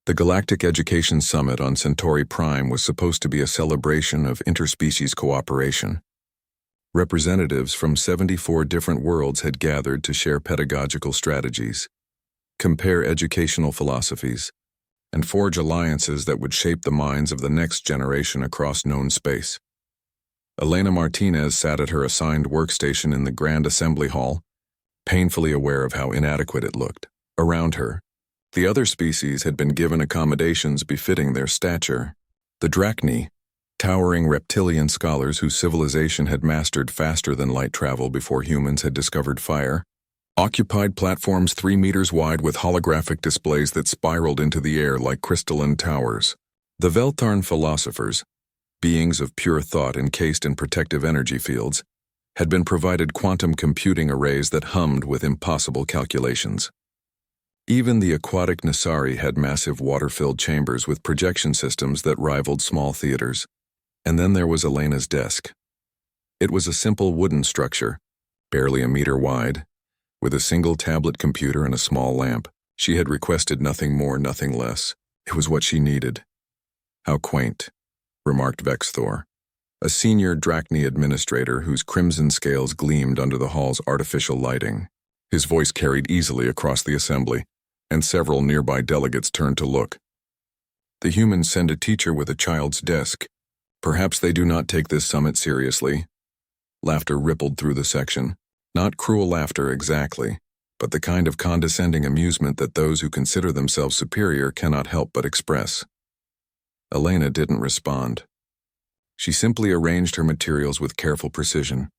The Galactic Education Summit on Centauri Prime was supposed to be a celebration of interspecies cooperation. Representatives from 74 different worlds had gathered to share pedagogical strategies, compare educational philosophies, and forge alliances that would shape the minds of the next generation across known space. Elena Martinez sat at her assigned workstation in the Grand Assembly Hall, painfully aware of how inadequate it looked. Around her, the other species had been given accommodations befitting their stature. The Drachni, towering reptilian scholars whose civilization had mastered faster than light travel before humans had discovered fire, occupied platforms 3 meters wide with holographic displays that spiraled into the air like crystalline towers. The Veltharn philosophers, beings of pure thought encased in protective energy fields, had been provided quantum computing arrays that hummed with impossible calculations. Even the aquatic Nasari had massive water-filled chambers with projection systems that rivaled small theaters. And then there was Elena's desk. It was a simple wooden structure, barely a meter wide, with a single tablet computer and a small lamp. She had requested nothing more, nothing less. It was what she needed. How quaint, remarked Vexthor, a senior Drachni administrator whose crimson scales gleamed under the hall's artificial lighting. His voice carried easily across the assembly, and several nearby delegates turned to look. The humans send a teacher with a child's desk. Perhaps they do not take this summit seriously. Laughter rippled through the section. Not cruel laughter exactly, but the kind of condescending amusement that those who consider themselves superior cannot help but express. Elena didn't respond. She simply arranged her materials with careful precision.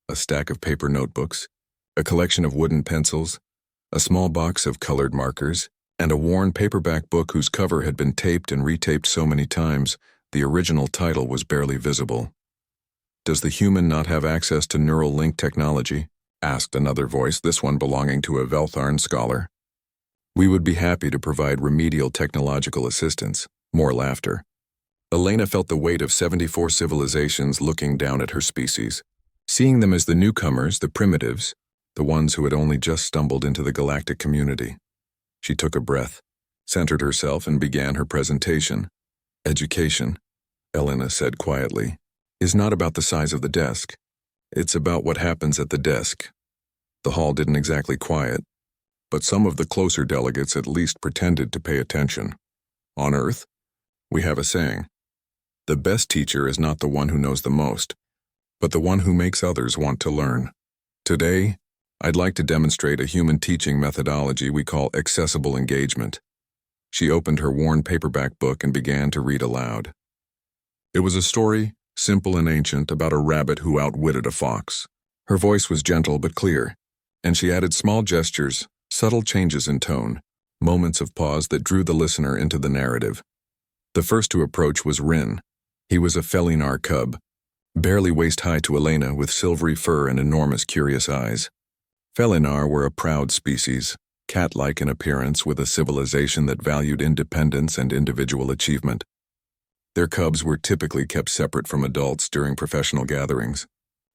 A stack of paper notebooks, a collection of wooden pencils, a small box of colored markers, and a worn paperback book whose cover had been taped and retaped so many times the original title was barely visible. "Does the human not have access to neural link technology?" asked another voice, this one belonging to a Veltharn scholar. "We would be happy to provide remedial technological assistance." More laughter. Elena felt the weight of 74 civilizations looking down at her species, seeing them as the newcomers, the primitives, the ones who had only just stumbled into the galactic community. She took a breath, centered herself, and began her presentation. "Education," Elena said quietly, "is not about the size of the desk. It's about what happens at the desk." The hall didn't exactly quiet, but some of the closer delegates at least pretended to pay attention. On Earth, we have a saying: the best teacher is not the one who knows the most, but the one who makes others want to learn. Today, I'd like to demonstrate a human teaching methodology we call accessible engagement. She opened her worn paperback book and began to read aloud. It was a story, simple and ancient, about a rabbit who outwitted a fox. Her voice was gentle but clear, and she added small gestures, subtle changes in tone, moments of pause that drew the listener into the narrative. The first to approach was Rin. He was a Felinar cub, barely waist-high to Elena, with silvery fur and enormous curious eyes. Felinar were a proud species, cat-like in appearance, with a civilization that valued independence and individual achievement. Their cubs were typically kept separate from adults during professional gatherings,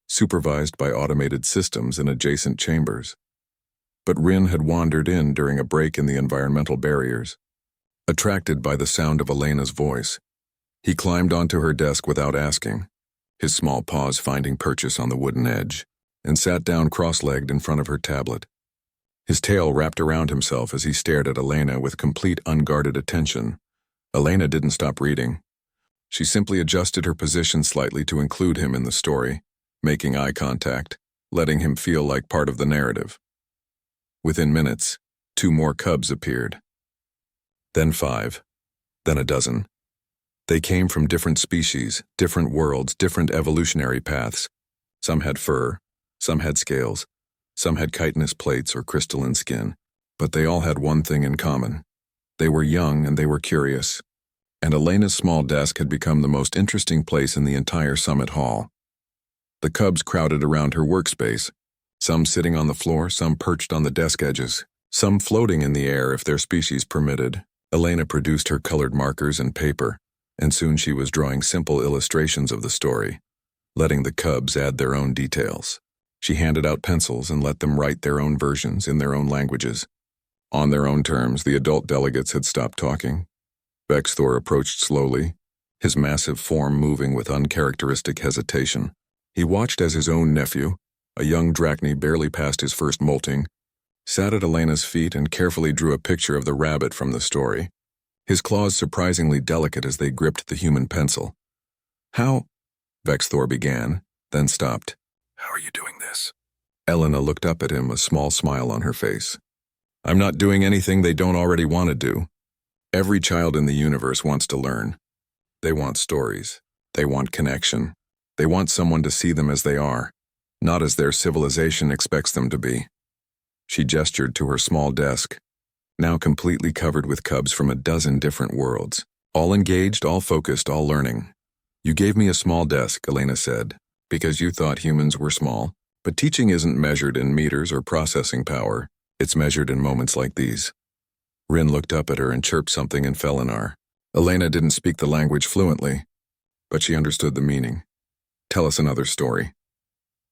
supervised by automated systems in adjacent chambers. But Rin had wandered in during a break in the environmental barriers. Attracted by the sound of Elena's voice, he climbed onto her desk without asking, his small paws finding purchase on the wooden edge, and sat down cross-legged in front of her tablet. His tail wrapped around himself as he stared at Elena with complete unguarded attention. Elena didn't stop reading. She simply adjusted her position slightly to include him in the story, making eye contact, letting him feel like part of the narrative. Within minutes, 2 more cubs appeared. Then 5, then a dozen. They came from different species, different worlds, different evolutionary paths. Some had fur, some had scales, some had chitinous plates or crystalline skin, but they all had one thing in common. They were young and they were curious, and Elena's small desk had become the most interesting place in the entire summit hall. The cubs crowded around her workspace, some sitting on the floor, some perched on the desk edges, some floating in the air if their species permitted. Elena produced her colored markers and paper, and soon she was drawing simple illustrations of the story, letting the cubs add their own details. She handed out pencils and let them write their own versions in their own languages. On their own terms, the adult delegates had stopped talking, Vexthor approached slowly, his massive form moving with uncharacteristic hesitation. He watched as his own nephew, a young drachny barely past his first molting, sat at Elena's feet and carefully drew a picture of the rabbit from the story, his claws surprisingly delicate as they gripped the human pencil. "How?" Vexthor began, then stopped. "How are you doing this?" Elena looked up at him, a small smile on her face. "I'm not doing anything they don't already want to do. Every child in the universe wants to learn. They want stories. They want connection. They want someone to see them as they are, not as their civilization expects them to be." She gestured to her small desk, now completely covered with cubs from a dozen different worlds, all engaged, all focused, all learning. "You gave me a small desk," Elena said, "because you thought humans were small. But teaching isn't measured in meters or processing power. It's measured in moments like these." Rin looked up at her and chirped something in Felinar. Elena didn't speak the language fluently, but she understood the meaning. "Tell us another story."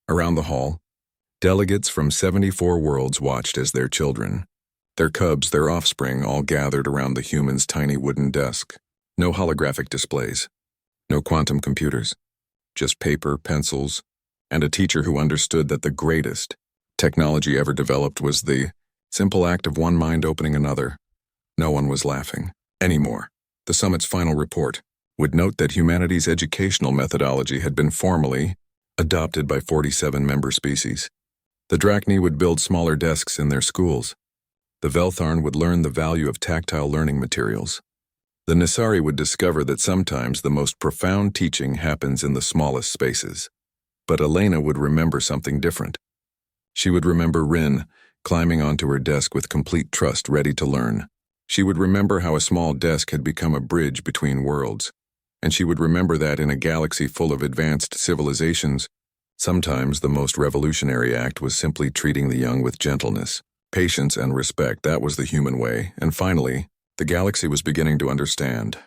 Around the hall, delegates from 74 worlds watched as their children, their cubs, their offspring, all gathered around the human's tiny wooden desk. No holographic displays, no quantum computers, just paper, pencils, and a teacher who understood that the greatest technology ever developed was the simple act of one mind opening another. No one was laughing anymore. The summit's final report would note that humanity's educational methodology had been formally adopted by 47 member species. The Drachni would build smaller desks in their schools. The Veltharn would learn the value of tactile learning materials. The Nisari would discover that sometimes the most profound teaching happens in the smallest spaces. But Elena would remember something different. She would remember Rin climbing onto her desk with complete trust, ready to learn. She would remember how a small desk had become a bridge between worlds. And she would remember that in a galaxy full of advanced civilizations, sometimes the most revolutionary act was simply treating the young with gentleness, patience, and respect. That was the human way. And finally, the galaxy was beginning to understand.